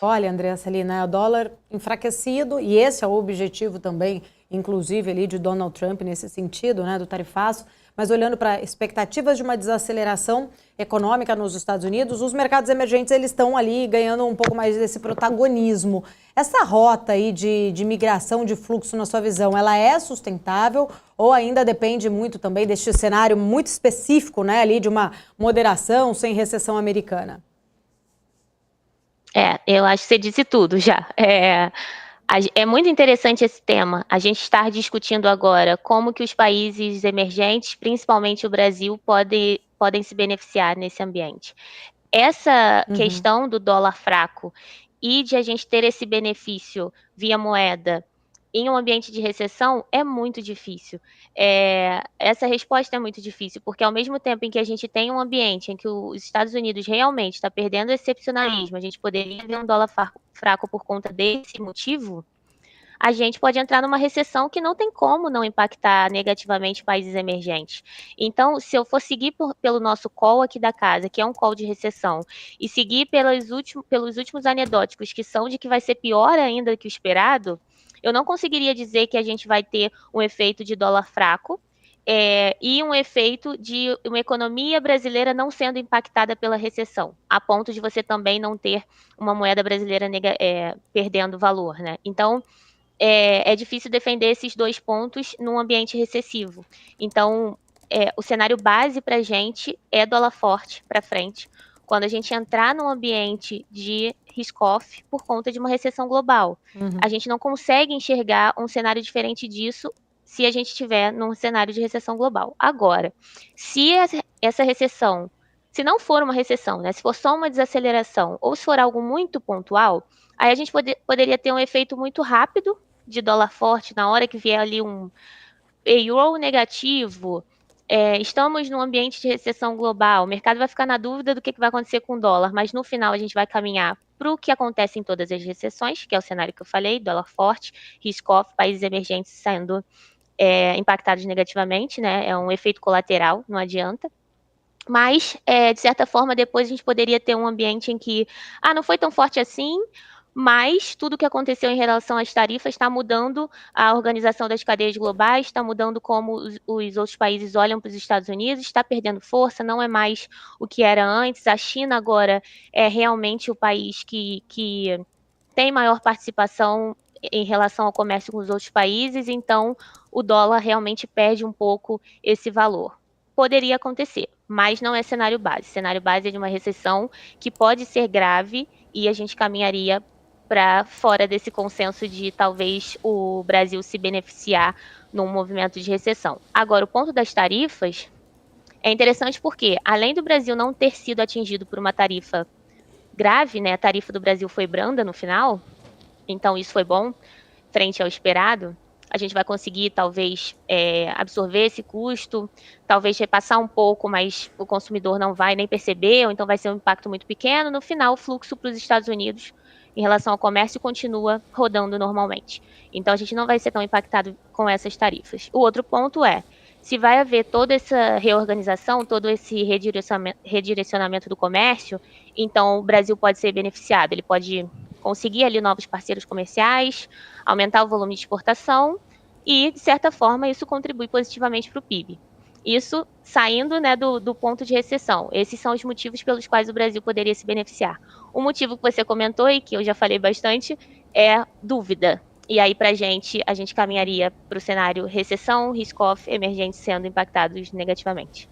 Olha, Andréa Celina, o dólar enfraquecido, e esse é o objetivo também, inclusive, ali de Donald Trump nesse sentido, né, do tarifaço, mas olhando para expectativas de uma desaceleração econômica nos Estados Unidos, os mercados emergentes eles estão ali ganhando um pouco mais desse protagonismo. Essa rota aí de migração de fluxo, na sua visão, ela é sustentável ou ainda depende muito também deste cenário muito específico, né, ali de uma moderação sem recessão americana? Eu acho que você disse tudo já. É muito interessante esse tema. A gente está discutindo agora como que os países emergentes, principalmente o Brasil, podem se beneficiar nesse ambiente. Essa Uhum. questão do dólar fraco e de a gente ter esse benefício via moeda em um ambiente de recessão é muito difícil. Essa resposta é muito difícil, porque ao mesmo tempo em que a gente tem um ambiente em que os Estados Unidos realmente está perdendo o excepcionalismo, a gente poderia ver um dólar fraco por conta desse motivo, a gente pode entrar numa recessão que não tem como não impactar negativamente países emergentes. Então, se eu for seguir pelo nosso call aqui da casa, que é um call de recessão, e seguir pelos últimos anedóticos, que são de que vai ser pior ainda que o esperado, eu não conseguiria dizer que a gente vai ter um efeito de dólar fraco, e um efeito de uma economia brasileira não sendo impactada pela recessão, a ponto de você também não ter uma moeda brasileira perdendo valor, né? Então, é difícil defender esses dois pontos num ambiente recessivo. Então, o cenário base para a gente é dólar forte para frente, quando a gente entrar num ambiente de risk-off por conta de uma recessão global. Uhum. A gente não consegue enxergar um cenário diferente disso se a gente estiver num cenário de recessão global. Agora, se essa recessão, se não for uma recessão, né, se for só uma desaceleração, ou se for algo muito pontual, aí a gente poderia ter um efeito muito rápido de dólar forte, na hora que vier ali um payroll negativo, estamos num ambiente de recessão global, o mercado vai ficar na dúvida do que vai acontecer com o dólar, mas no final a gente vai caminhar para o que acontece em todas as recessões, que é o cenário que eu falei, dólar forte, risk-off, países emergentes saindo impactados negativamente, né? É um efeito colateral, não adianta. Mas, de certa forma, depois a gente poderia ter um ambiente em que, não foi tão forte assim, mas tudo o que aconteceu em relação às tarifas está mudando a organização das cadeias globais, está mudando como os outros países olham para os Estados Unidos, está perdendo força, não é mais o que era antes. A China agora é realmente o país que tem maior participação em relação ao comércio com os outros países, então o dólar realmente perde um pouco esse valor. Poderia acontecer, mas não é cenário base. Cenário base é de uma recessão que pode ser grave e a gente caminharia para fora desse consenso de talvez o Brasil se beneficiar num movimento de recessão. Agora, o ponto das tarifas é interessante porque, além do Brasil não ter sido atingido por uma tarifa grave, né, a tarifa do Brasil foi branda no final, então isso foi bom, frente ao esperado, a gente vai conseguir talvez absorver esse custo, talvez repassar um pouco, mas o consumidor não vai nem perceber, ou então vai ser um impacto muito pequeno. No final, o fluxo para os Estados Unidos em relação ao comércio continua rodando normalmente. Então a gente não vai ser tão impactado com essas tarifas. O outro ponto é, se vai haver toda essa reorganização, todo esse redirecionamento do comércio, então o Brasil pode ser beneficiado, ele pode conseguir ali novos parceiros comerciais, aumentar o volume de exportação e, de certa forma, isso contribui positivamente para o PIB. Isso saindo, né, do ponto de recessão. Esses são os motivos pelos quais o Brasil poderia se beneficiar. O motivo que você comentou e que eu já falei bastante é dúvida. E aí, para a gente caminharia para o cenário recessão, risk-off, emergentes sendo impactados negativamente.